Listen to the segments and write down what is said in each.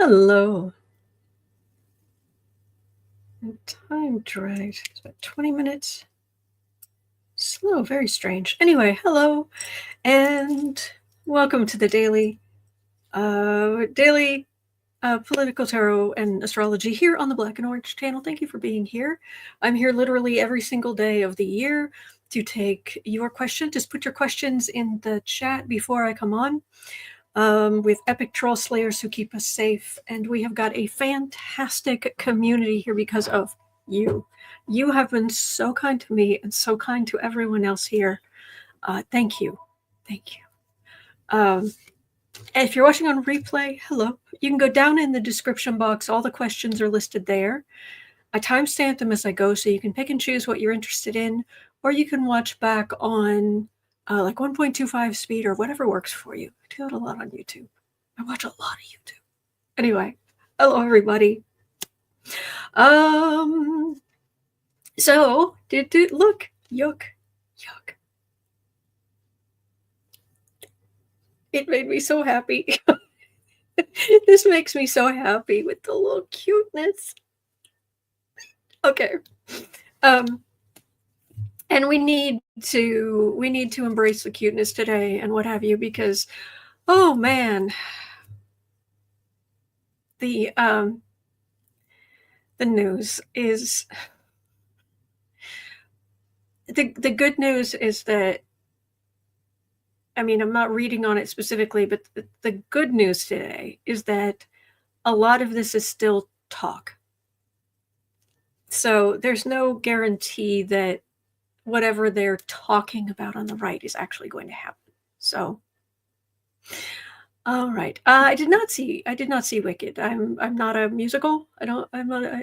Hello. Time dragged. It's about 20 minutes. Slow, very strange. Anyway, hello, and welcome to the daily political tarot and astrology here on the Black and Orange channel. Thank you for being here. I'm here literally every single day of the year to take your question. Just put your questions in the chat before I come on. With epic troll slayers who keep us safe, and we have got a fantastic community here because of you. You have been so kind to me and so kind to everyone else here. Thank you. If you're watching on replay, hello. You can go down in the description box. All the questions are listed there. I timestamp them as I go, so you can pick and choose what you're interested in, or you can watch back on like 1.25 speed or whatever works for you. I do it a lot on YouTube. I watch a lot of YouTube. Anyway, hello everybody. So look, yuck. It made me so happy. This makes me so happy with the little cuteness. Okay. And we need to embrace the cuteness today and what have you, because oh man, the news is the good news is that, I mean, I'm not reading on it specifically, but the good news today is that a lot of this is still talk. So there's no guarantee that whatever they're talking about on the right is actually going to happen. So, all right. I did not see Wicked. I'm not a musical.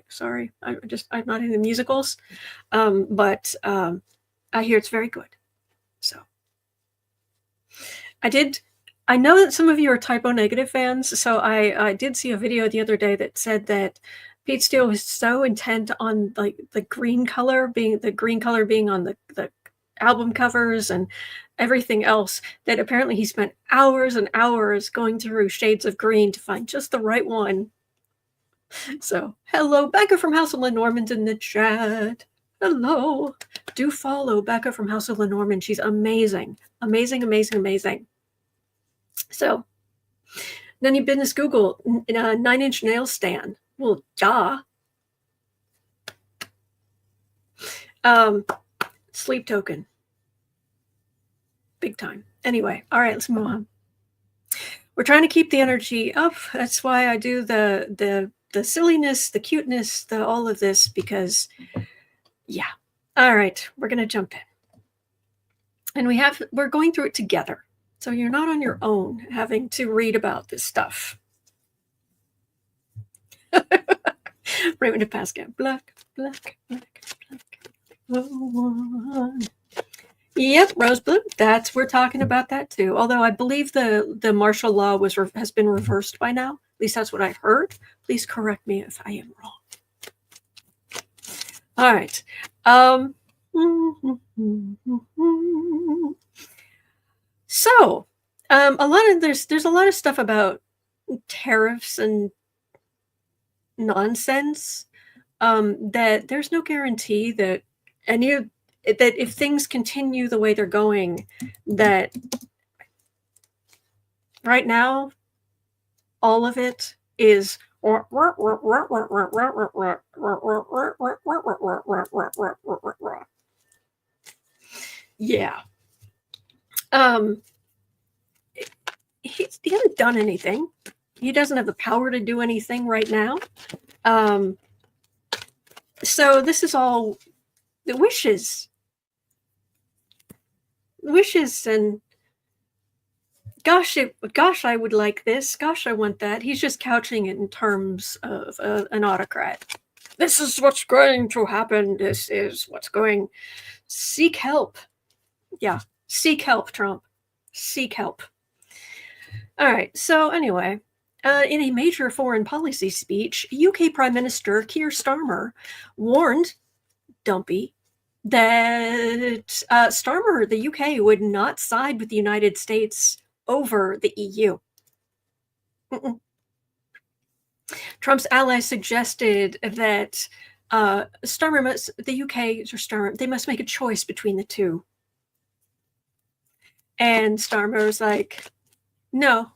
Sorry. I'm not into musicals. But I hear it's very good. So I know that some of you are typo negative fans. So I did see a video the other day that said that Pete Steele was so intent on like the green color being on the album covers and everything else that apparently he spent hours and hours going through shades of green to find just the right one. So hello, Becca from House of Lenormand's in the chat. Hello. Do follow Becca from House of Lenormand. She's amazing. So then you business Google 9-inch nail stand. Well, duh. Sleep token. Big time. Anyway, all right, let's move on. We're trying to keep the energy up. That's why I do the silliness, the cuteness, all of this, because yeah. All right, we're gonna jump in. And we're going through it together. So you're not on your own having to read about this stuff. Raymond de Pascal. Black. Yep, rose blue. We're talking about that too. Although I believe the martial law has been reversed by now. At least that's what I've heard. Please correct me if I am wrong. All right. So, there's a lot of stuff about tariffs and nonsense, that there's no guarantee that that if things continue the way they're going, that right now all of it is yeah. He hasn't done anything. He doesn't have the power to do anything right now. So this is all the wishes and gosh, I would like this. Gosh, I want that. He's just couching it in terms of an autocrat. This is what's going to happen. This is what's going. Seek help. Yeah, seek help, Trump. Seek help. All right. So anyway, in a major foreign policy speech, UK Prime Minister Keir Starmer warned Dumpy that Starmer, the UK, would not side with the United States over the EU. Trump's allies suggested that Starmer must, the UK or Starmer, they must make a choice between the two. And Starmer was like, no.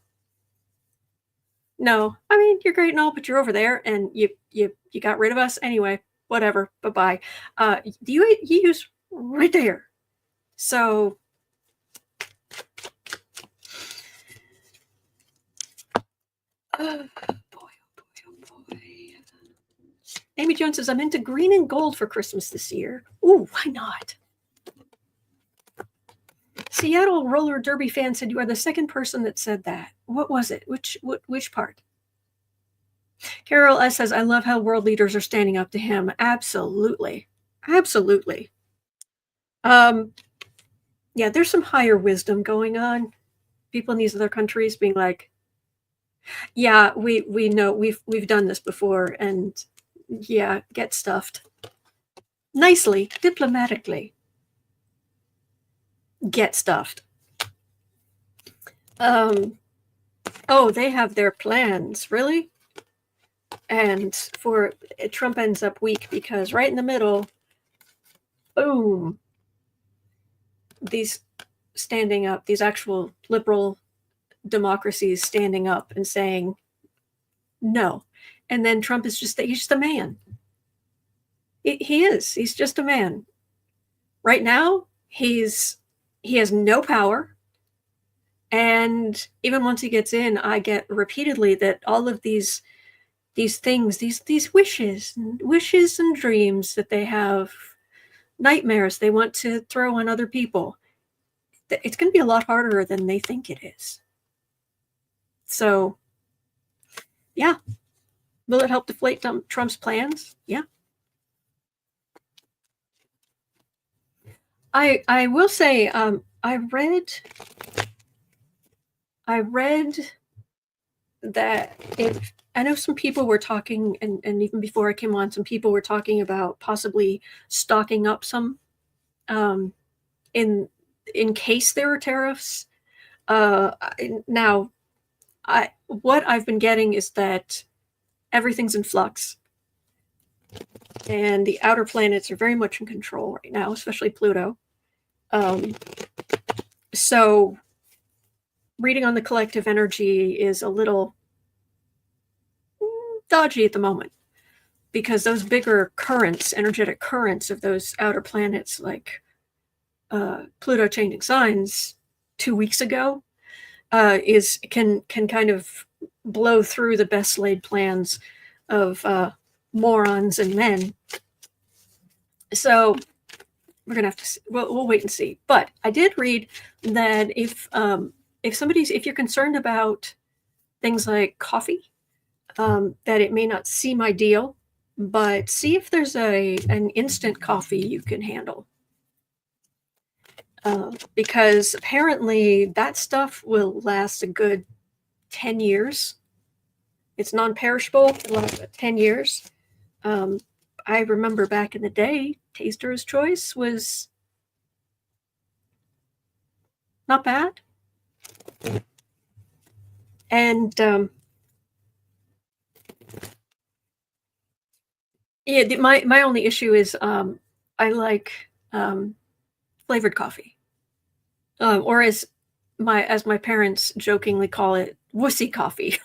I mean, you're great and all, but you're over there, and you got rid of us anyway. Whatever. Bye-bye. The EU's right there. So boy. Amy Jones says, I'm into green and gold for Christmas this year. Ooh, why not? Seattle roller derby fan said you are the second person that said that. What was it? Which part? Carol S says, I love how world leaders are standing up to him. Absolutely. Yeah, there's some higher wisdom going on. People in these other countries being like, yeah, we know we've done this before, and yeah, get stuffed. Nicely, diplomatically. Get stuffed. Oh, they have their plans, really? And for Trump ends up weak because right in the middle, boom, these standing up, these actual liberal democracies standing up and saying no. And then Trump is he's just a man. He's just a man. Right now, he has no power. And even once he gets in, I get repeatedly that all of these things, these wishes and dreams that they have, nightmares they want to throw on other people, it's going to be a lot harder than they think it is. So, yeah. Will it help deflate Trump's plans? Yeah. I will say, I read that if I know some people were talking, and even before I came on, some people were talking about possibly stocking up some in case there were tariffs. Now, what I've been getting is that everything's in flux, and the outer planets are very much in control right now, especially Pluto. So reading on the collective energy is a little dodgy at the moment, because those bigger currents, energetic currents of those outer planets, like Pluto changing signs 2 weeks ago, can kind of blow through the best laid plans of morons and men. So we're gonna have to we'll wait and see. But I did read that if you're concerned about things like coffee, that it may not seem ideal, but see if there's an instant coffee you can handle. Because apparently that stuff will last a good 10 years. It's non-perishable. It lasts 10 years. I remember back in the day, Taster's Choice was not bad. And yeah, my only issue is I like flavored coffee, or as my parents jokingly call it, wussy coffee.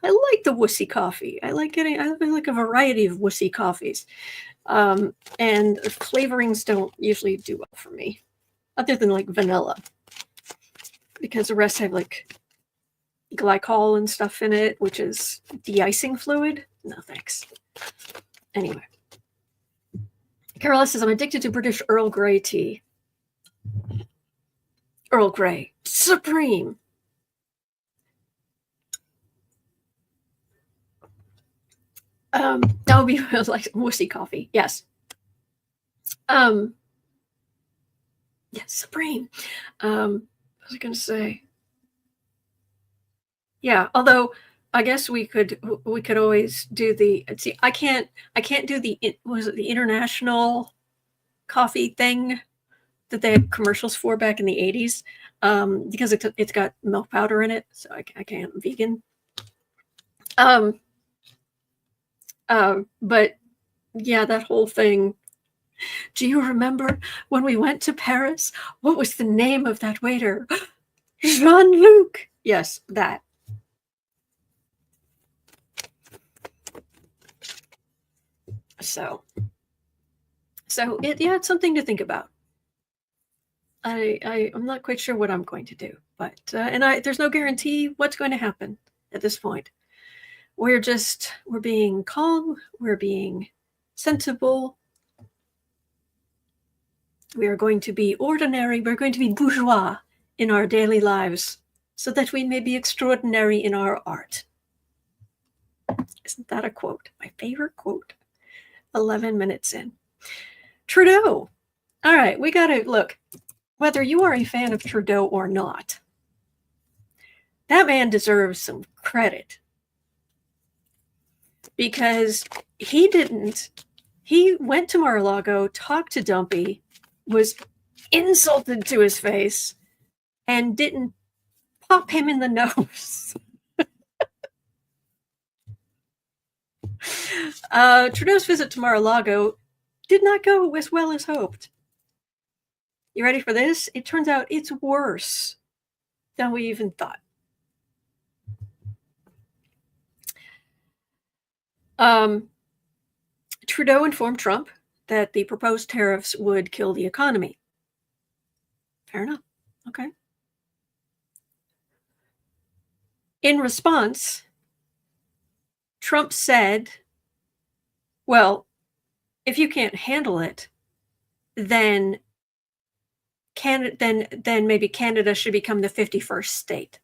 I like the wussy coffee. I like a variety of wussy coffees, and flavorings don't usually do well for me, other than like vanilla, because the rest have like glycol and stuff in it, which is de-icing fluid. No thanks. Anyway, Carol says, I'm addicted to British Earl Grey tea. Earl Grey, supreme. That would be like wussy coffee. Yes. Yeah, supreme. What was I going to say? Yeah, although I guess we could always do the, see, I can't do the international coffee thing that they had commercials for back in the 80s, because it's got milk powder in it, so I can't. I'm vegan. But yeah, that whole thing. Do you remember when we went to Paris? What was the name of that waiter? Jean-Luc. Yes, that. So it's something to think about. I'm not quite sure what I'm going to do, but there's no guarantee what's going to happen at this point. We're being calm, we're being sensible. We are going to be ordinary, we're going to be bourgeois in our daily lives so that we may be extraordinary in our art. Isn't that a quote? My favorite quote. 11 minutes in. Trudeau. All right, we got to look. Whether you are a fan of Trudeau or not, that man deserves some credit because he went to Mar-a-Lago, talked to Dumpy, was insulted to his face, and didn't pop him in the nose. Trudeau's visit to Mar-a-Lago did not go as well as hoped. You ready for this? It turns out it's worse than we even thought. Trudeau informed Trump that the proposed tariffs would kill the economy. Fair enough. Okay. In response, Trump said, well, if you can't handle it, then maybe Canada should become the 51st state.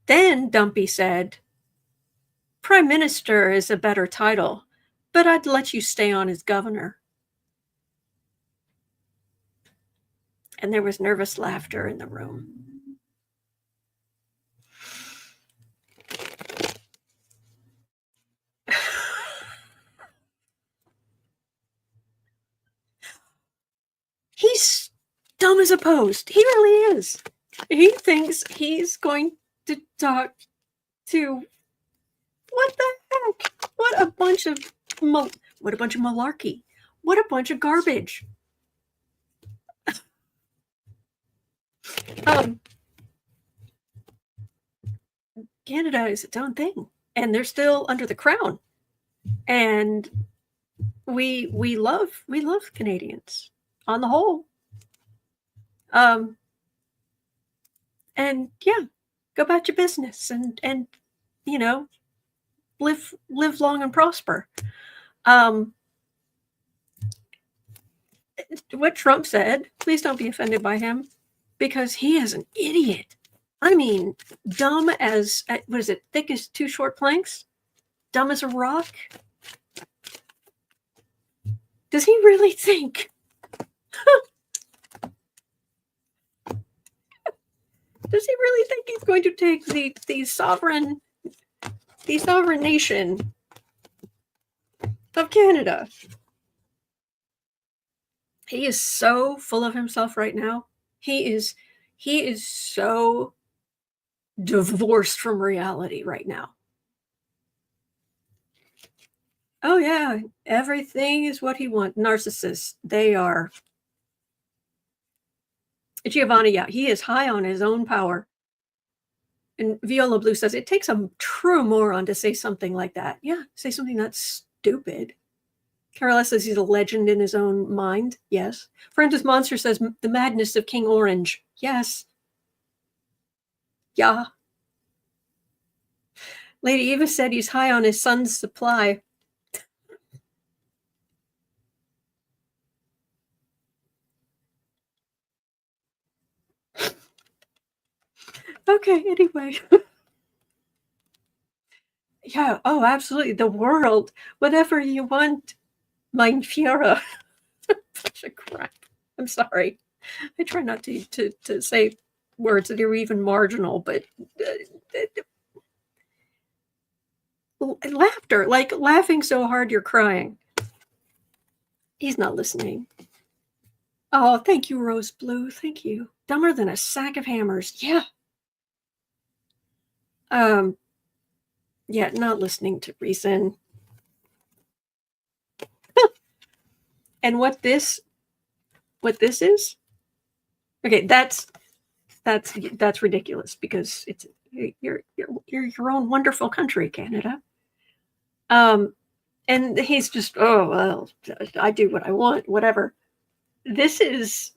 Then Dumpy said, Prime Minister is a better title, but I'd let you stay on as governor. And there was nervous laughter in the room. He's dumb as a post. He really is. He thinks he's going to talk to what the heck? What a bunch of malarkey. What a bunch of garbage. Canada is its own thing, and they're still under the crown. And we love Canadians on the whole. And yeah, go about your business and you know, live long and prosper. What Trump said, please don't be offended by him, because he is an idiot. I mean, dumb as, what is it, thick as two short planks? Dumb as a rock? Does he really think? Does he really think he's going to take the sovereign nation of Canada? He is so full of himself right now. He is so divorced from reality right now. Oh yeah, everything is what he wants. Narcissists, they are. Giovanni, yeah, he is high on his own power. And Viola Blue says, it takes a true moron to say something like that. Yeah, say something that's stupid. Carola says he's a legend in his own mind. Yes. Francis Monster says, the madness of King Orange. Yes. Yeah. Lady Eva said he's high on his son's supply. Okay, anyway. Yeah, oh, absolutely. The world, whatever you want, mein Führer. Such a crap. I'm sorry. I try not to say words that are even marginal, but laughter, like laughing so hard you're crying. He's not listening. Oh, thank you, Rose Blue. Thank you. Dumber than a sack of hammers. Yeah. Yeah, not listening to reason. And what this is? Okay, that's ridiculous because it's you're your own wonderful country, Canada. And he's just, oh well, I do what I want, whatever. This is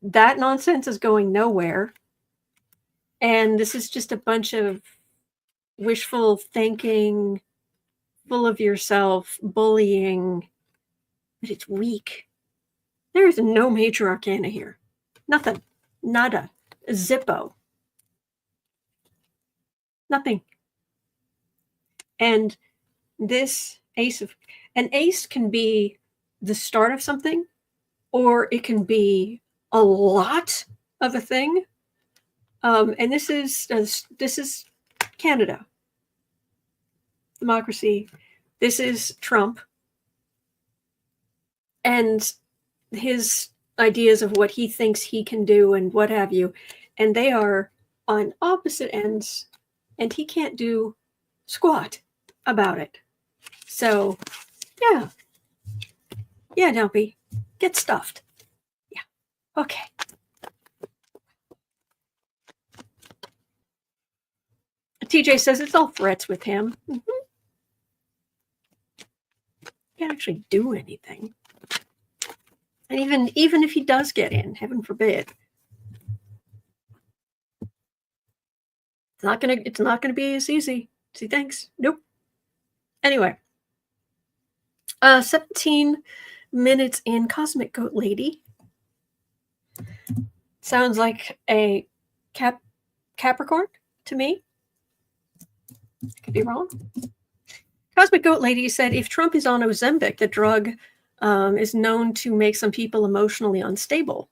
that nonsense is going nowhere, and this is just a bunch of wishful thinking, full of yourself, bullying. But it's weak. There is no major arcana here. Nothing. Nada. Zippo. Nothing. And this an ace can be the start of something, or it can be a lot of a thing. And this is Canada. Democracy. This is Trump. And his ideas of what he thinks he can do and what have you. And they are on opposite ends, and he can't do squat about it. So, yeah. Yeah, Dumpy. Get stuffed. Yeah. Okay. TJ says it's all threats with him. Mm-hmm. Can't actually do anything. And even if he does get in, heaven forbid, it's not gonna be as easy as he thinks. Nope. Anyway. 17 minutes in. Cosmic Goat Lady. Sounds like a Capricorn to me. Could be wrong. Cosmic Goat Lady said, if Trump is on Ozempic, the drug is known to make some people emotionally unstable.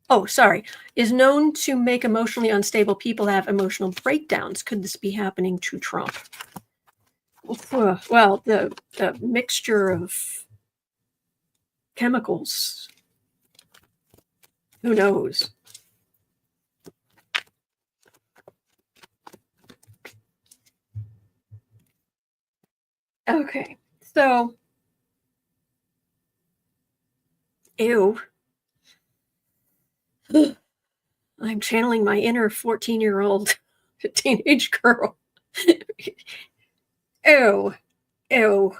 Oh, sorry. Is known to make emotionally unstable people have emotional breakdowns. Could this be happening to Trump? Well, the mixture of chemicals, who knows? Okay, so, ew. I'm channeling my inner 14-year-old teenage girl. Ew. Ew.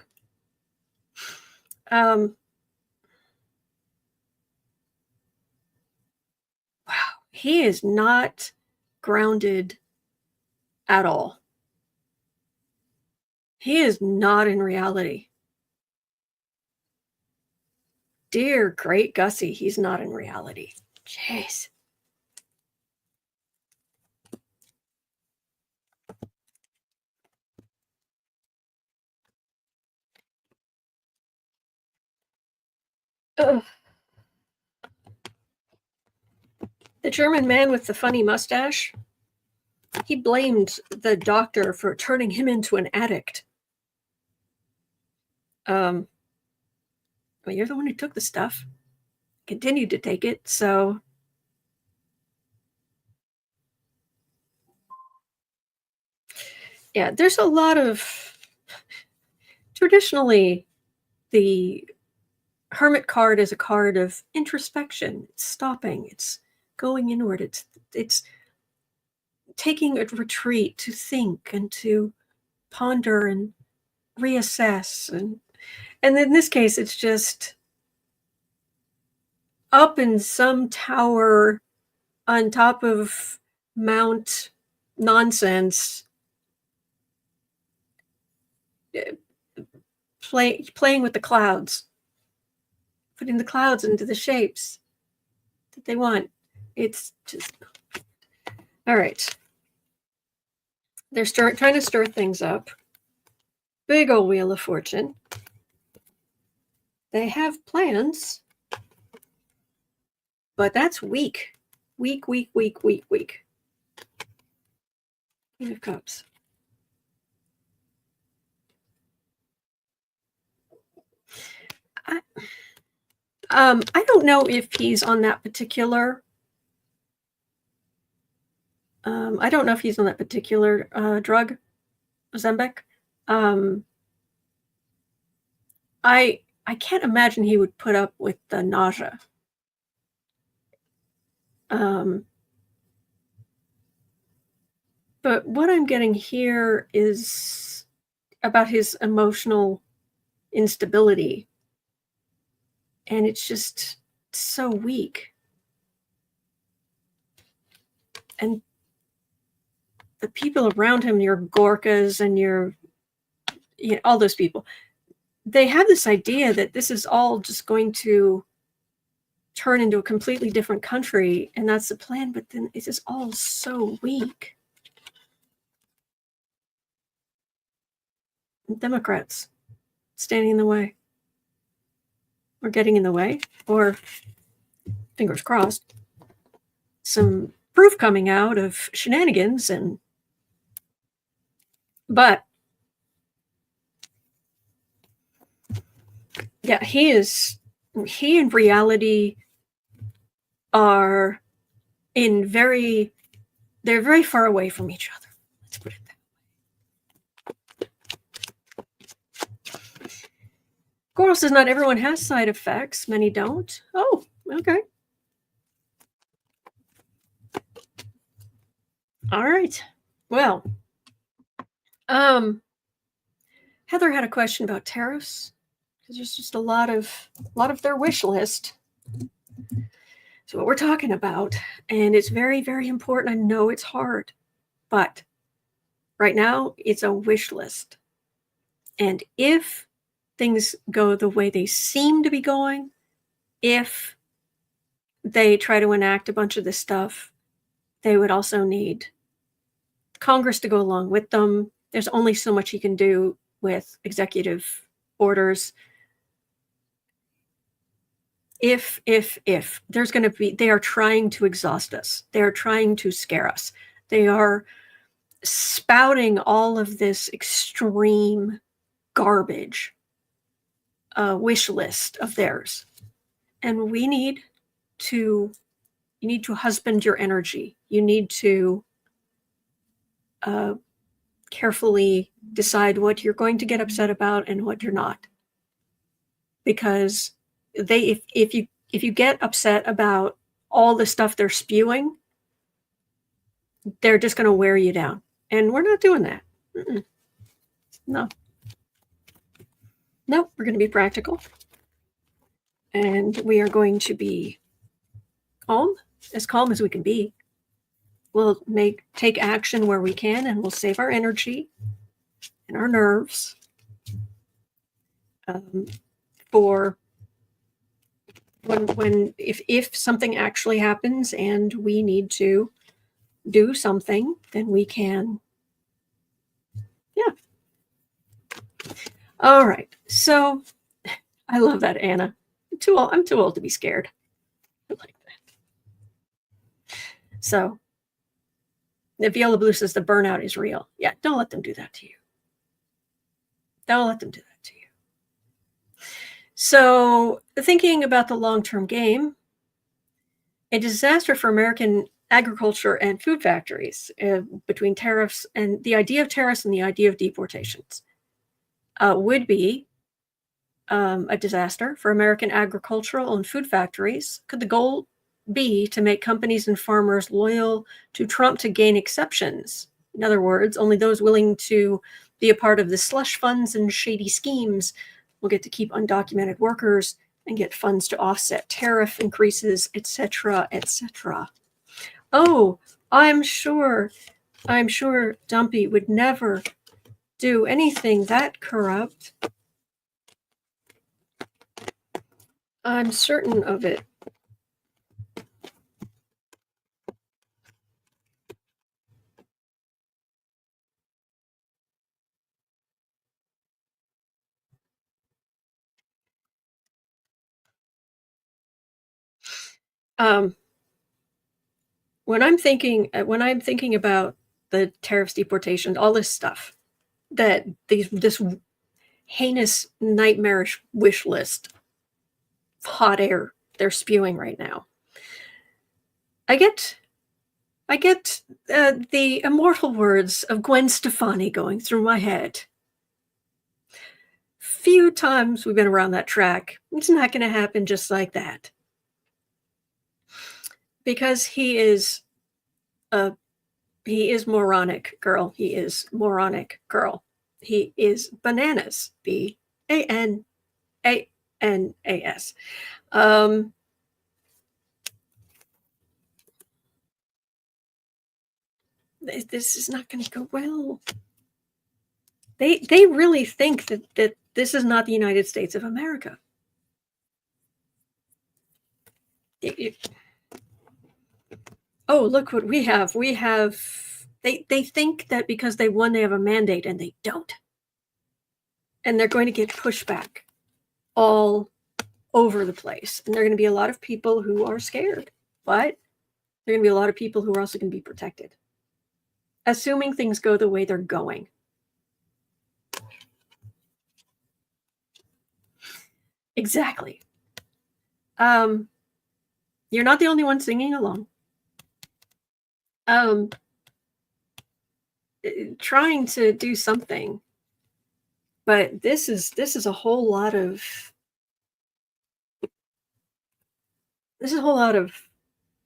Wow. He is not grounded at all. He is not in reality. Dear great Gussie, he's not in reality. Jeez. Ugh. The German man with the funny mustache, he blamed the doctor for turning him into an addict. Well, you're the one who took the stuff, continued to take it, so. Yeah, there's a lot of. Traditionally, the Hermit card is a card of introspection. It's stopping. It's going inward. It's taking a retreat to think and to ponder and reassess. And in this case, it's just up in some tower on top of Mount Nonsense, playing with the clouds, putting the clouds into the shapes that they want. It's just all right. They're trying to stir things up. Big old Wheel of Fortune. They have plans, but that's weak. Weak. Queen of Cups. I don't know if he's on that particular I don't know if he's on that particular drug, Ozempic. I can't imagine he would put up with the nausea. But what I'm getting here is about his emotional instability. And it's just so weak. And the people around him, your Gorkas and all those people, they have this idea that this is all just going to turn into a completely different country, and that's the plan, but then it's just all so weak. Democrats standing in the way, or getting in the way, or fingers crossed, some proof coming out of shenanigans. But yeah, he and reality are they're very far away from each other. Let's put it that way. Of course, not everyone has side effects. Many don't. Oh, okay. All right. Well, Heather had a question about tariffs, because there's just a lot of their wish list. So what we're talking about, and it's very, very important. I know it's hard, but right now it's a wish list. And if things go the way they seem to be going, if they try to enact a bunch of this stuff, they would also need Congress to go along with them. There's only so much you can do with executive orders. If there's going to be, they are trying to exhaust us. They are trying to scare us. They are spouting all of this extreme garbage wish list of theirs. And you need to husband your energy. You need to carefully decide what you're going to get upset about and what you're not. Because if you get upset about all the stuff they're spewing, they're just going to wear you down. And we're not doing that. No, we're going to be practical. And we are going to be calm as we can be. We'll take action where we can, and we'll save our energy and our nerves for if something actually happens and we need to do something, then we can. Yeah. All right. So I love that, Anna. I'm too old to be scared. I like that. So the Viola Blue says the burnout is real. Yeah, don't let them do that to you. Don't let them do that to you. So thinking about the long-term game, a disaster for American agriculture and food factories between tariffs and the idea of tariffs and the idea of deportations would be a disaster for American agricultural and food factories. Could the goal be to make companies and farmers loyal to Trump to gain exceptions? In other words, only those willing to be a part of the slush funds and shady schemes will get to keep undocumented workers and get funds to offset tariff increases, etc., etc. Oh, I'm sure Dumpy would never do anything that corrupt. I'm certain of it. When I'm thinking about the tariffs, deportation, all this stuff, this heinous, nightmarish wish list, hot air they're spewing right now, I get I get the immortal words of Gwen Stefani going through my head. Few times we've been around that track. It's not going to happen just like that. Because he is moronic, girl. He is moronic, girl. He is bananas. Bananas. This is not going to go well. They really think that this is not the United States of America. Oh, look what we have. We have. They think that because they won, they have a mandate, and they don't. And they're going to get pushback all over the place. And there are going to be a lot of people who are scared, but there are going to be a lot of people who are also going to be protected, assuming things go the way they're going. Exactly. You're not the only one singing along. Trying to do something, but this is a whole lot of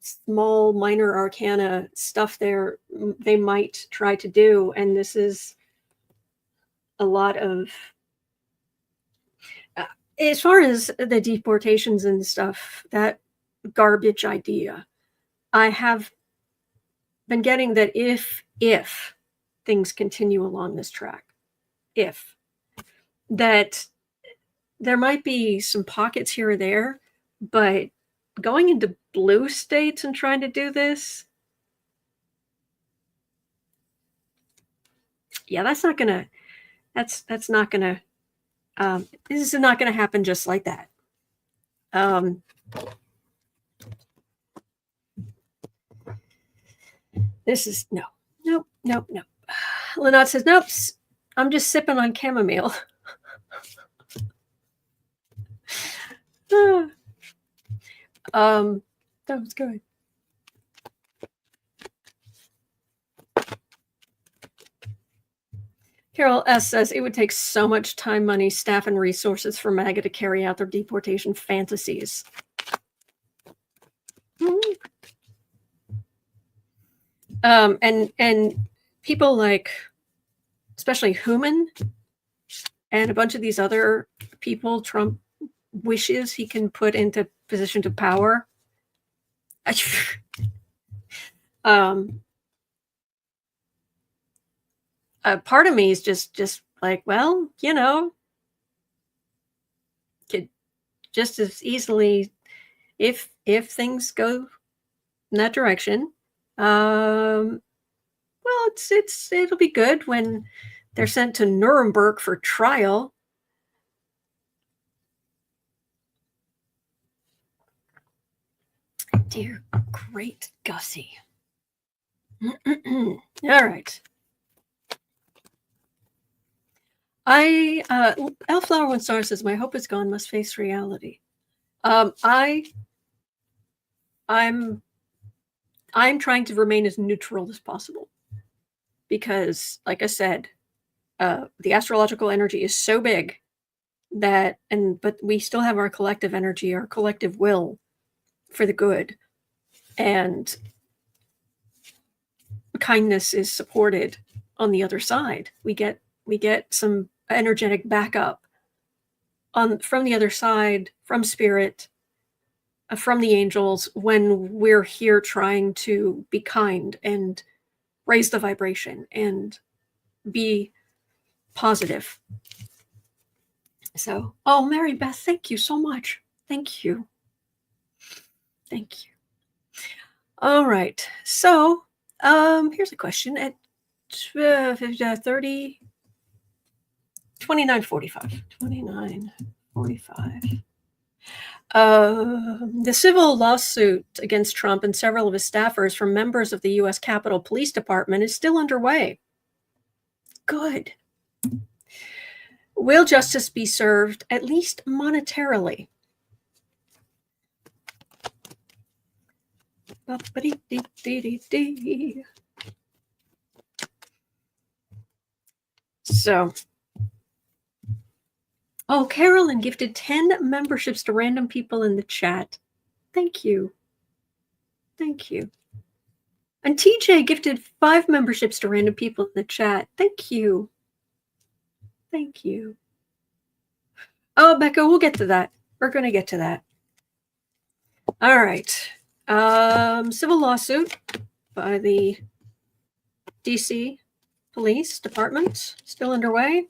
small minor arcana stuff they might try to do, and this is a lot of as far as the deportations and stuff, that garbage idea. I have been getting that if things continue along this track, that there might be some pockets here or there, but going into blue states and trying to do this, yeah, that's not gonna this is not gonna happen just like that. This is no. Lynette says, nope, I'm just sipping on chamomile. That was good. Carol S. says, it would take so much time, money, staff, and resources for MAGA to carry out their deportation fantasies. And people like, especially Human and a bunch of these other people Trump wishes he can put into positions of power. Part of me is just like, well, could just as easily, if things go in that direction, well, it'll be good when they're sent to Nuremberg for trial. Dear great Gussie. All right. Elflower One Star says, my hope is gone, must face reality. I'm trying to remain as neutral as possible because, like I said, the astrological energy is so big but we still have our collective energy, our collective will for the good, and kindness is supported on the other side. We get some energetic backup from the other side, from spirit, from the angels, when we're here trying to be kind and raise the vibration and be positive. So, Mary Beth, thank you so much. Thank you. All right. So, here's a question at 30, 29:45. 29:45. The civil lawsuit against Trump and several of his staffers from members of the U.S. Capitol Police Department is still underway. Good. Will justice be served, at least monetarily? So, oh, Carolyn gifted 10 memberships to random people in the chat. Thank you. Thank you. And TJ gifted 5 memberships to random people in the chat. Thank you. Thank you. Oh, Becca, we'll get to that. We're going to get to that. All right. Civil lawsuit by the DC Police Department still underway.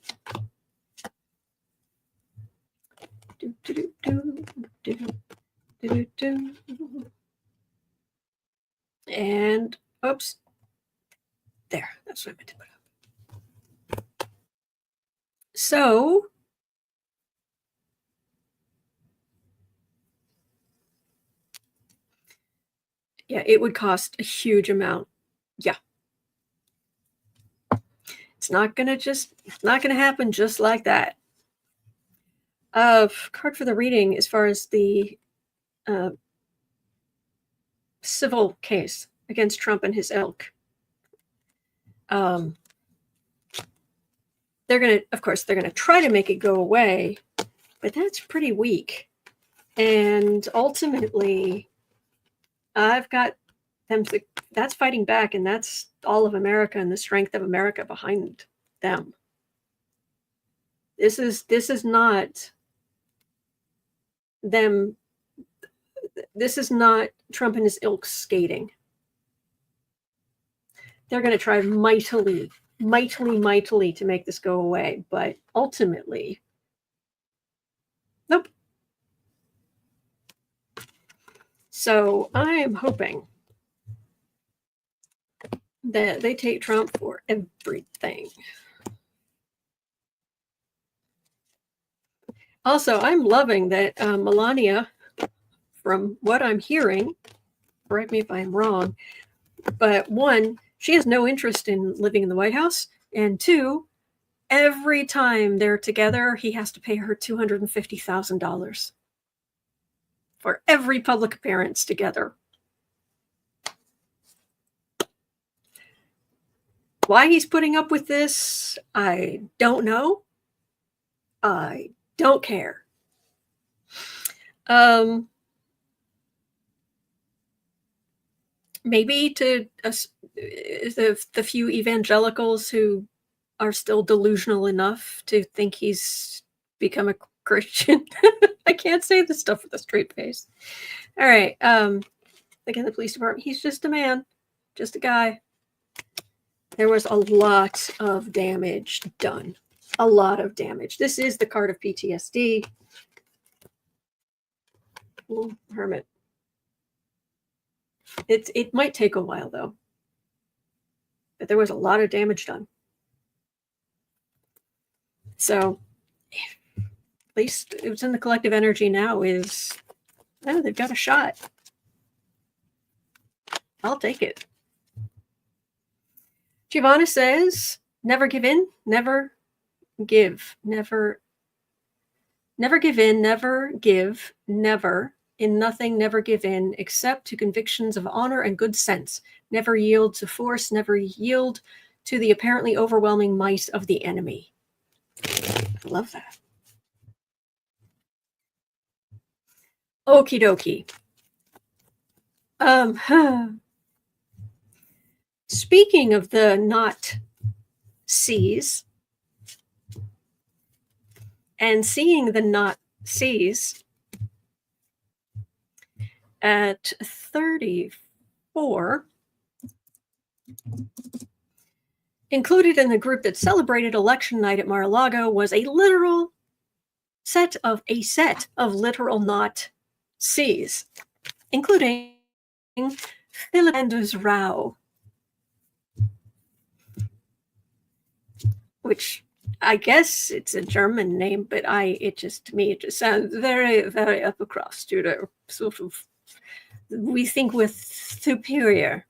And oops, there. That's what I meant to put up. So yeah, it would cost a huge amount. Yeah. It's not gonna happen just like that. Card for the reading as far as the civil case against Trump and his ilk. They're gonna try to make it go away, but that's pretty weak. And ultimately, I've got them. That's fighting back, and that's all of America and the strength of America behind them. This is not them. This is not Trump and his ilk skating. They're going to try mightily to make this go away, but ultimately, nope. So I am hoping that they take Trump for everything. Also, I'm loving that Melania, from what I'm hearing, correct me if I'm wrong, but 1, she has no interest in living in the White House, and 2, every time they're together, he has to pay her $250,000 for every public appearance together. Why he's putting up with this, I don't know. I don't care. Maybe to the few evangelicals who are still delusional enough to think he's become a Christian. I can't say this stuff with a straight face. All right. Again, the police department, he's just a man, just a guy. There was a lot of damage done. A lot of damage. This is the card of PTSD. Ooh, hermit. It might take a while, though. But there was a lot of damage done. So, at least it was in the collective energy now is, oh, they've got a shot. I'll take it. Giovanna says, never give in, never give, never give in, never give, never, in nothing, never give in, except to convictions of honor and good sense. Never yield to force, never yield to the apparently overwhelming might of the enemy. I love that. Okie dokie. Speaking of the Naught-sees and seeing the Naught-sees at 34, included in the group that celebrated election night at Mar-a-Lago was a set of literal Naught-sees, including Phillipp-Anders Rau, which I guess it's a German name, but it just sounds very, very upper crust, sort of, we think with superior.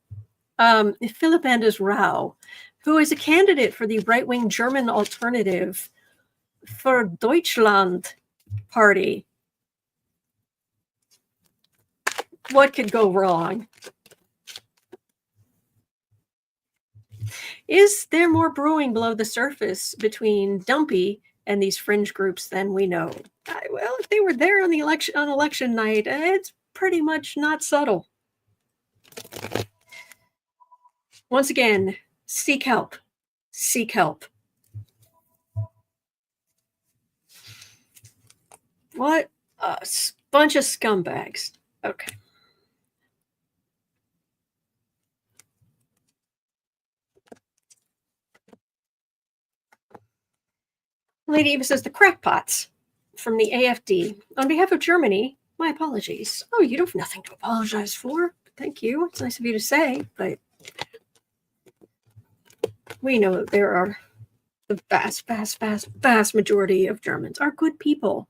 Phillipp-Anders Rau, who is a candidate for the right-wing German alternative for Deutschland party. What could go wrong? Is there more brewing below the surface between Dumpy and these fringe groups than we know? Well, if they were there on election night, it's pretty much not subtle. Once again, seek help. Seek help. What a bunch of scumbags. Okay. Lady Eva says the crackpots from the AFD. On behalf of Germany, my apologies. Oh, you don't have nothing to apologize for. Thank you. It's nice of you to say, but we know that there are the vast majority of Germans are good people.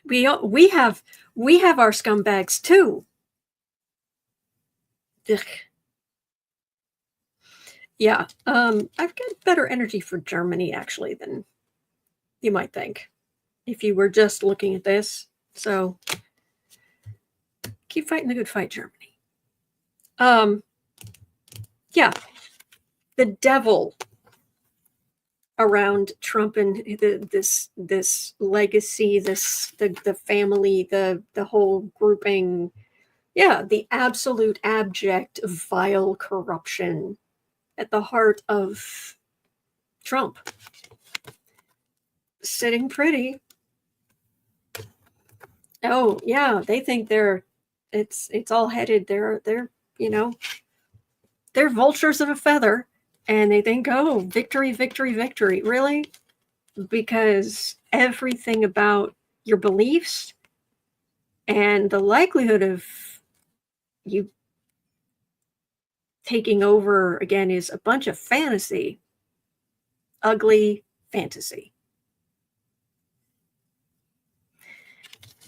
We have our scumbags too. Ugh. Yeah, I've got better energy for Germany actually than you might think if you were just looking at this. So keep fighting the good fight, Germany. Yeah, the devil around Trump and this legacy, the family, the whole grouping. Yeah, the absolute abject, vile corruption at the heart of Trump. Sitting pretty. Oh yeah, they think it's all headed. They're they're vultures of a feather, and they think, oh, victory, victory, victory. Really? Because everything about your beliefs and the likelihood of you taking over again is a bunch of fantasy. Ugly fantasy.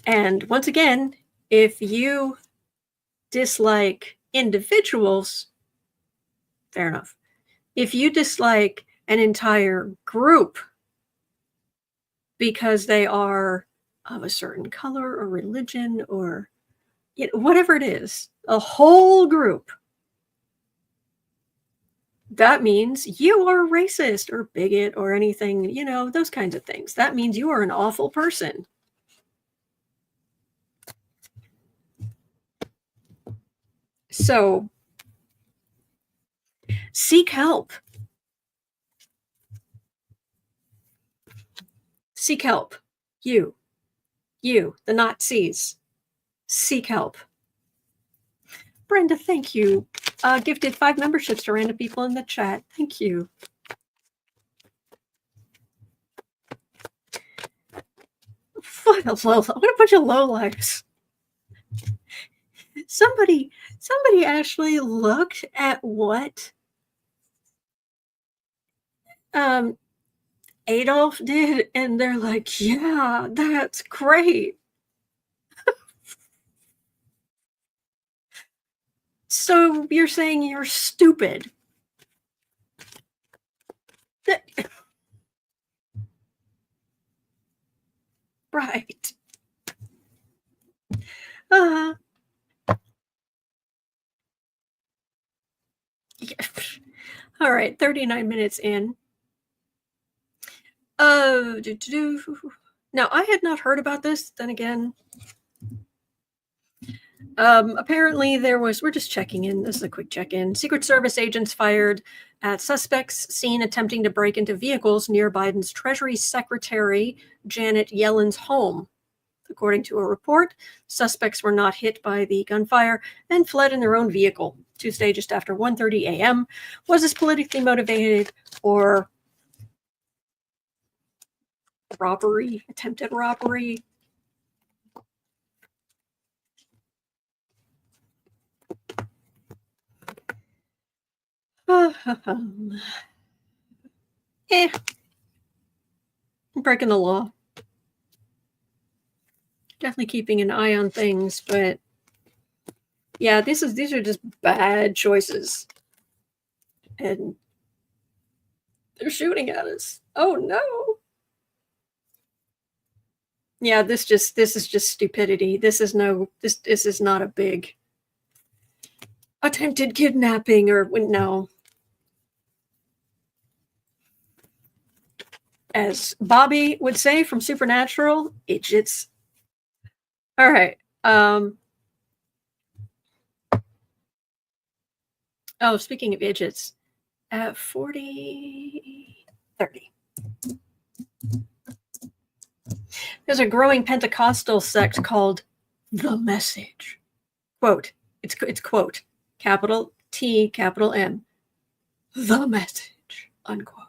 And once again, if you dislike individuals, fair enough. If you dislike an entire group because they are of a certain color or religion or whatever it is, a whole group, that means you are racist or bigot or anything, those kinds of things. That means you are an awful person. So seek help. Seek help. You, the Naught-sees. Seek help. Brenda, thank you. Gifted 5 memberships to random people in the chat. Thank you. What a bunch of lowlifes. Somebody actually looked at what Adolf did, and they're like, yeah, that's great. So you're saying you're stupid? Right. Yeah. All right, 39 minutes in. Now, I had not heard about this. Then again, apparently we're just checking in. This is a quick check-in. Secret Service agents fired at suspects seen attempting to break into vehicles near Biden's Treasury Secretary Janet Yellen's home. According to a report, suspects were not hit by the gunfire and fled in their own vehicle Tuesday just after 1:30 a.m. Was this politically motivated or robbery, attempted robbery? Breaking the law. Definitely keeping an eye on things, but yeah, these are just bad choices. And they're shooting at us. Oh no. Yeah, this is just stupidity. This is not a big attempted kidnapping or no. As Bobby would say from Supernatural, idiots. All right. Oh, speaking of idiots, at 30. There's a growing Pentecostal sect called The Message. Quote, it's quote, capital T, capital M, The Message, unquote.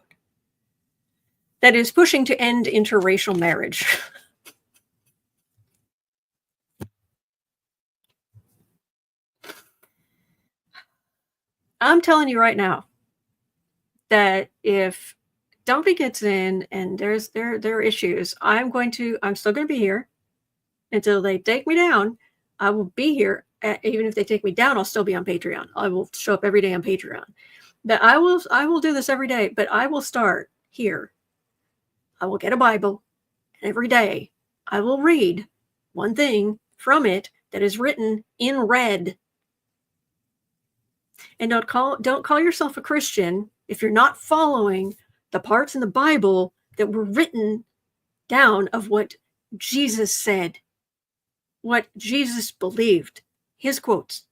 That is pushing to end interracial marriage. I'm telling you right now that if Dumpy gets in and there are issues, I'm still going to be here until they take me down. I will be here. Even if they take me down, I'll still be on Patreon. I will show up every day on Patreon. That I will do this every day, but I will start here. I will get a Bible, and every day I will read one thing from it that is written in red. And don't call yourself a Christian if you're not following the parts in the Bible that were written down of what Jesus said, what Jesus believed, his quotes.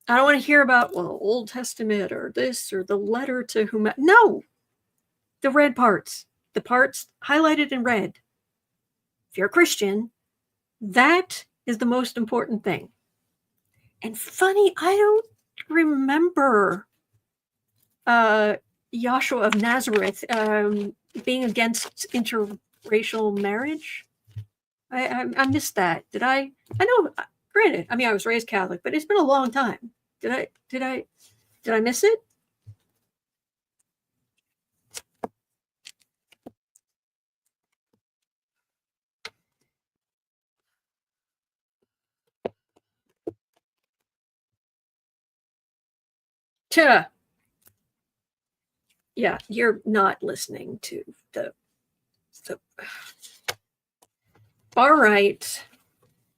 I don't want to hear about, well, Old Testament or this or the letter to whom. No, the red parts, the parts highlighted in red. If you're a Christian, that is the most important thing. And funny, I don't remember Yahshua of Nazareth being against interracial marriage. I missed that. Did I know, granted, I mean, I was raised Catholic, but it's been a long time. Did I miss it? Tuh. Yeah, you're not listening to the far right.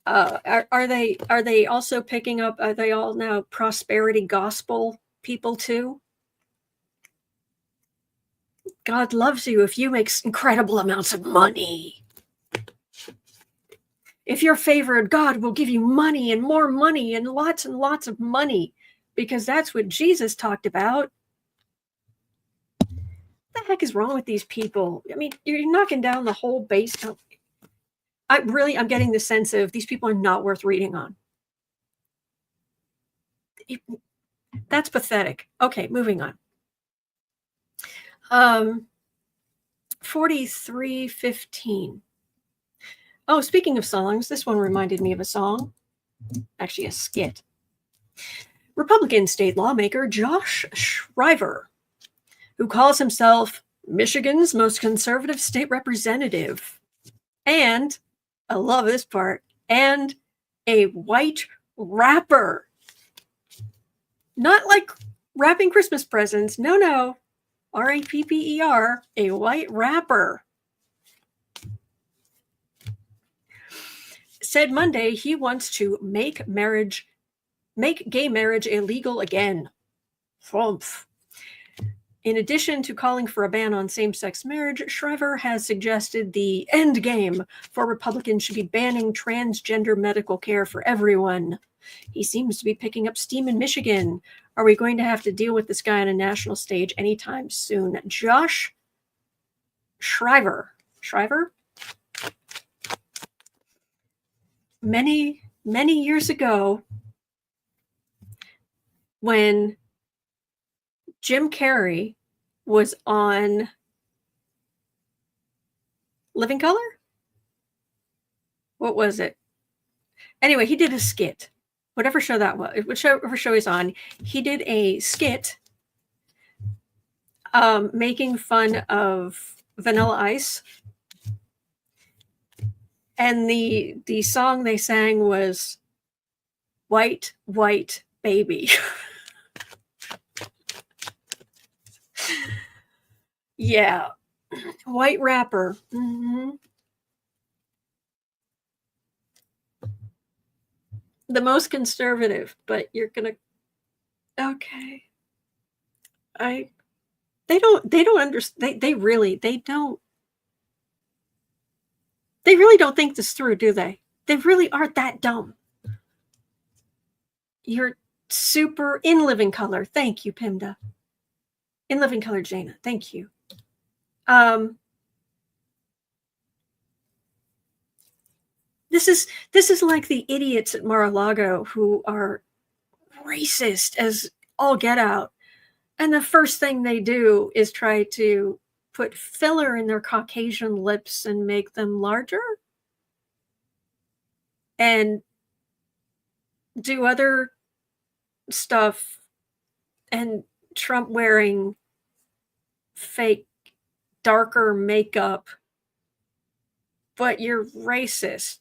Are they also picking up? Are they all now prosperity gospel people too? God loves you if you make incredible amounts of money. If you're favored, God will give you money and lots of money, because that's what Jesus talked about. What the heck is wrong with these people? I mean, you're knocking down the whole base. I'm getting the sense of these people are not worth reading on. That's pathetic. Okay, moving on. 4315. Oh, speaking of songs, this one reminded me of a song. Actually, a skit. Republican state lawmaker Josh Schriver, who calls himself Michigan's most conservative state representative, and, I love this part, and a white rapper. Not like wrapping Christmas presents. No. R-A-P-P-E-R, a white rapper. Said Monday he wants to make gay marriage illegal again. Frumph. In addition to calling for a ban on same-sex marriage, Schriver has suggested the endgame for Republicans should be banning transgender medical care for everyone. He seems to be picking up steam in Michigan. Are we going to have to deal with this guy on a national stage anytime soon? Josh Schriver. Many years ago, when Jim Carrey was on Living Color? What was it? Anyway, he did a skit. Whatever show that was, whichever show he's on, he did a skit making fun of Vanilla Ice. And the song they sang was White, White Baby. Yeah. White rapper. Mm-hmm. The most conservative, but you're going to... Okay. They don't understand. They really don't think this through, do they? They really aren't that dumb. You're super in living color. Thank you, Pimda. In living color, Jaina. Thank you. This is like the idiots at Mar-a-Lago who are racist as all get out. And the first thing they do is try to put filler in their Caucasian lips and make them larger. And do other stuff. And Trump wearing fake darker makeup. But you're racist.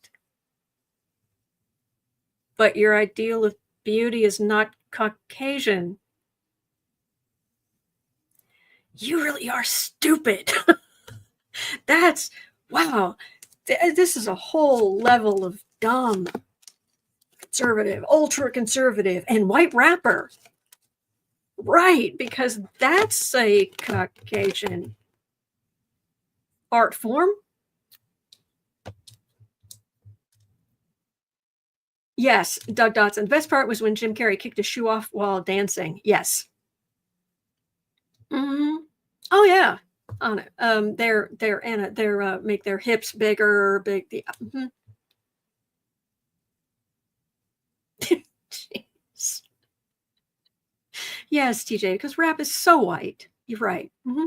But your ideal of beauty is not Caucasian. You really are stupid. That's, wow. This is a whole level of dumb, conservative, ultra conservative, and white rapper. Right, because that's a Caucasian art form. Yes, Doug Dotson. The best part was when Jim Carrey kicked his shoe off while dancing. Yes. Mm-hmm. Oh yeah. On it. They're make their hips bigger, big. Mm-hmm. Jeez. Yes, TJ, because rap is so white. You're right. Mm-hmm.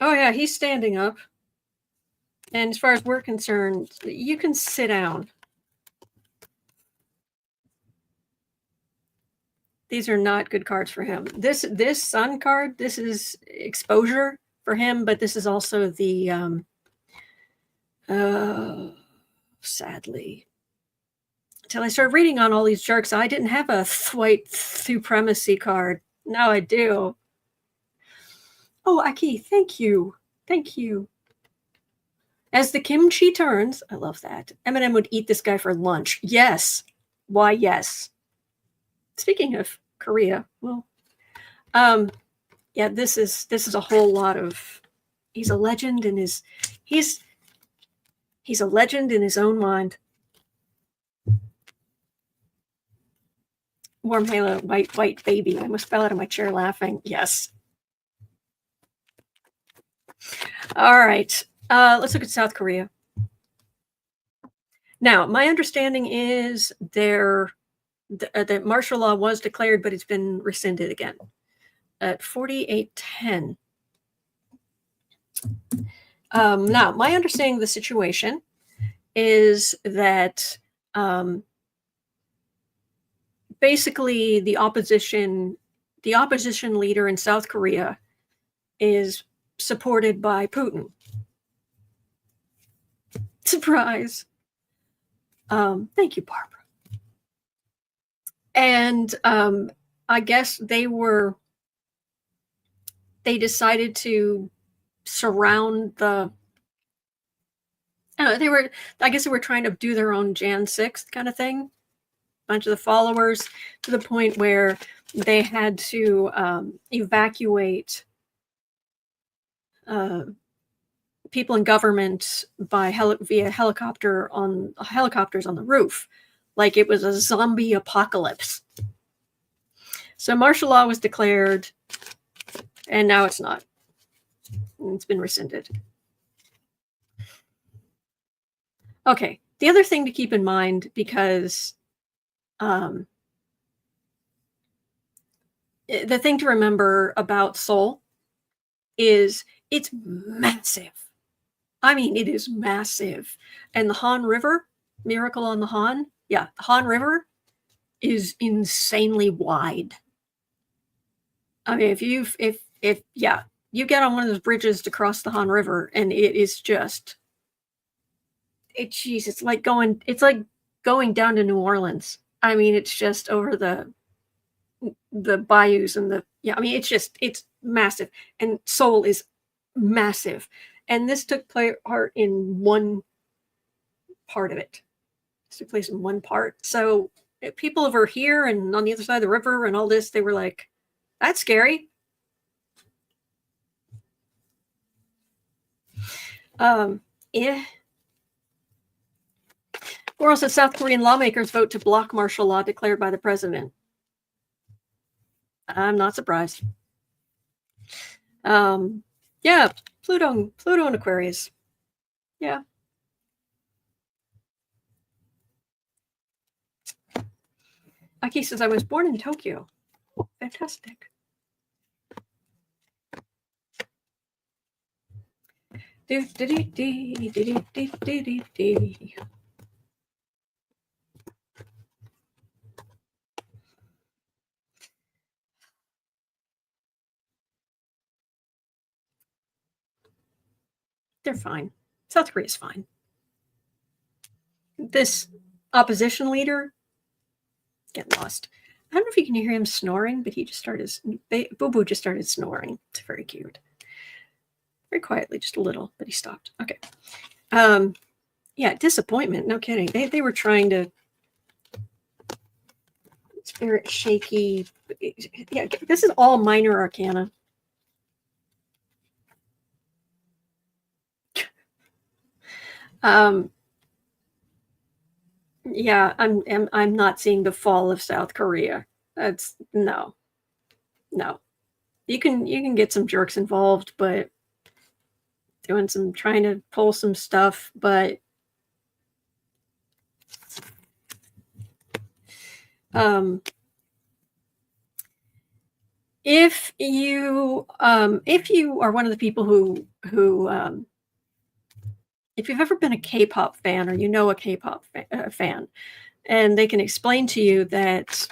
Oh yeah, he's standing up. And as far as we're concerned, you can sit down. These are not good cards for him. This sun card, this is exposure for him, but this is also the sadly. Until I started reading on all these jerks, I didn't have a white supremacy card. Now I do. Oh, Aki, thank you. Thank you. As the kimchi turns, I love that. Eminem would eat this guy for lunch. Yes. Why, yes. Speaking of Korea, well, yeah, this is a whole lot of. He's a legend in his. He's a legend in his own mind. Warm halo, white baby. I almost fell out of my chair laughing. Yes. All right. Let's look at South Korea. Now, my understanding is that martial law was declared, but it's been rescinded again at 4810. Now, my understanding of the situation is that basically the opposition leader in South Korea is supported by Putin. Surprise. Thank you, Barbara. And I guess they decided to surround I guess they were trying to do their own Jan 6th kind of thing. A bunch of the followers, to the point where they had to evacuate people in government via helicopters on the roof, like it was a zombie apocalypse. So martial law was declared, and now it's not. It's been rescinded. Okay, the other thing to keep in mind, because the thing to remember about Seoul is it's massive. I mean, it is massive. And the Han River, Miracle on the Han, yeah, the Han River is insanely wide. I mean, if you get on one of those bridges to cross the Han River, and it is just, it's like going down to New Orleans. I mean, it's just over the bayous and I mean, it's massive. And Seoul is massive. And this took part in one part of it. This took place in one part. So people over here and on the other side of the river and all this, they were like, that's scary. Yeah. Or also South Korean lawmakers vote to block martial law declared by the president. I'm not surprised. Yeah, Pluto and Aquarius. Yeah. Aki says, I was born in Tokyo. Oh, fantastic. They're fine. South Korea's fine. This opposition leader, get lost. I don't know if you can hear him snoring, but he just started, Boo Boo just started snoring. It's very cute. Very quietly, just a little, but he stopped. Okay. Yeah, disappointment. No kidding. They were trying to spirit shaky. Yeah, this is all minor arcana. Yeah, I'm not seeing the fall of South Korea. That's no. You can get some jerks involved, but trying to pull some stuff, but if you are one of the people who if you've ever been a K-pop fan or you know a K-pop fan, and they can explain to you that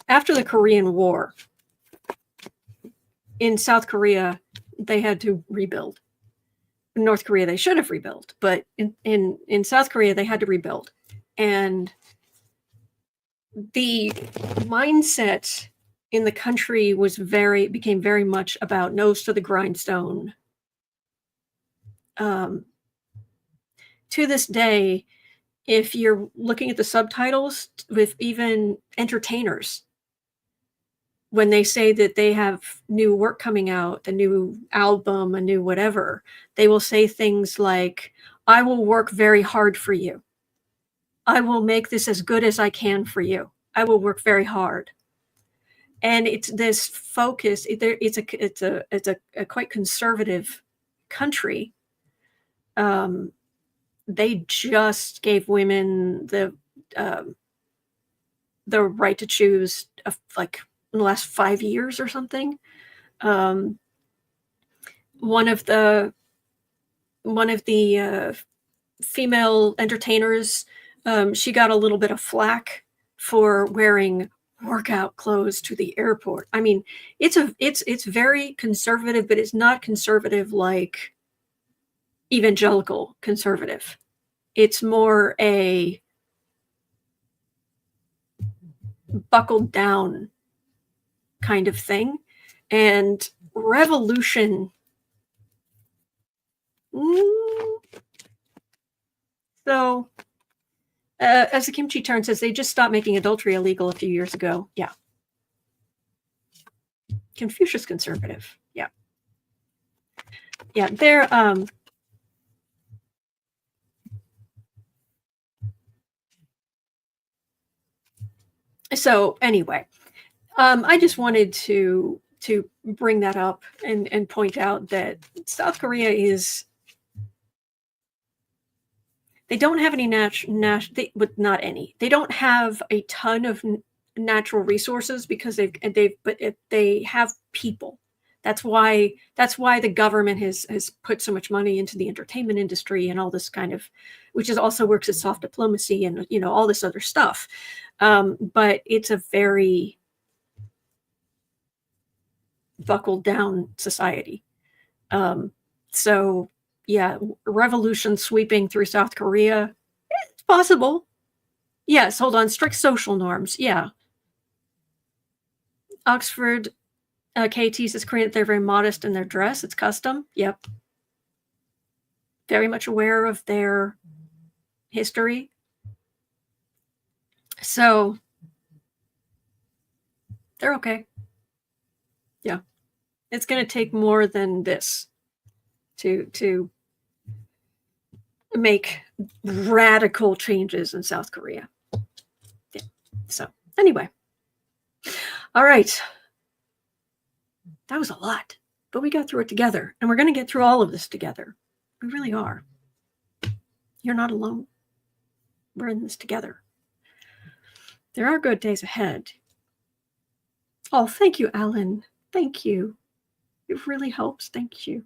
after the Korean War in South Korea, they had to rebuild. In North Korea, they should have rebuilt, but in South Korea, they had to rebuild. And the mindset in the country became very much about nose to the grindstone. To this day, if you're looking at the subtitles with even entertainers, when they say that they have new work coming out, a new album, a new whatever, they will say things like, I will work very hard for you. I will make this as good as I can for you. I will work very hard. And it's this focus. It's a quite conservative country. They just gave women the right to choose, like in the last 5 years or something. One of the female entertainers, she got a little bit of flack for wearing workout clothes to the airport. I mean, it's very conservative, but it's not conservative like evangelical conservative. It's more a buckled down kind of thing. And revolution. So, as the Kimchi Turn says, they just stopped making adultery illegal a few years ago. Yeah. Confucius conservative. Yeah. Yeah, they're so anyway, I just wanted to bring that up and point out that South Korea is, they don't have any they don't have a ton of natural resources because they have people. That's why the government has put so much money into the entertainment industry and all this kind of, which is also works as soft diplomacy and all this other stuff. But it's a very buckled down society. So yeah, revolution sweeping through South Korea, it's possible. Yes, hold on, strict social norms. Yeah. Oxford KT says Korean, they're very modest in their dress. It's custom. Yep. Very much aware of their history. So they're okay. Yeah. It's going to take more than this to make radical changes in South Korea. Yeah. So anyway. All right. That was a lot, but we got through it together, and we're going to get through all of this together. We really are. You're not alone. We're in this together. There are good days ahead. Oh, thank you, Alan. Thank you. It really helps. Thank you.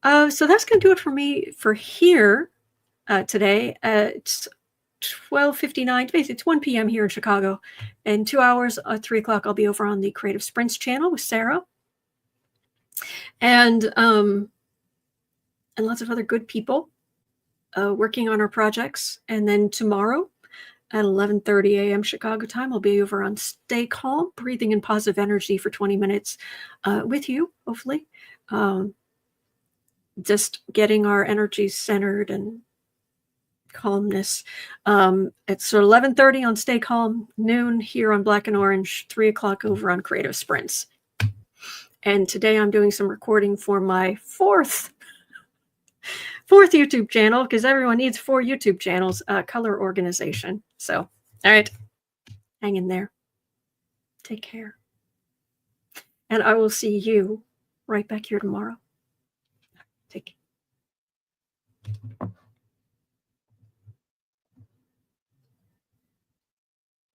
So that's going to do it for me for here today. It's 12:59. Basically, it's 1 p.m. here in Chicago. In 2 hours, 3 o'clock, I'll be over on the Creative Sprints channel with Sarah. And lots of other good people working on our projects. And then tomorrow at 11:30 a.m. Chicago time, I'll be over on Stay Calm, breathing in positive energy for 20 minutes with you, hopefully. Just getting our energies centered and calmness. It's 11:30 on Stay Calm, noon here on Black and Orange, 3 o'clock over on Creative Sprints. And today I'm doing some recording for my fourth YouTube channel, because everyone needs 4 YouTube channels, Color Organization. So, all right, hang in there. Take care. And I will see you right back here tomorrow. Take care.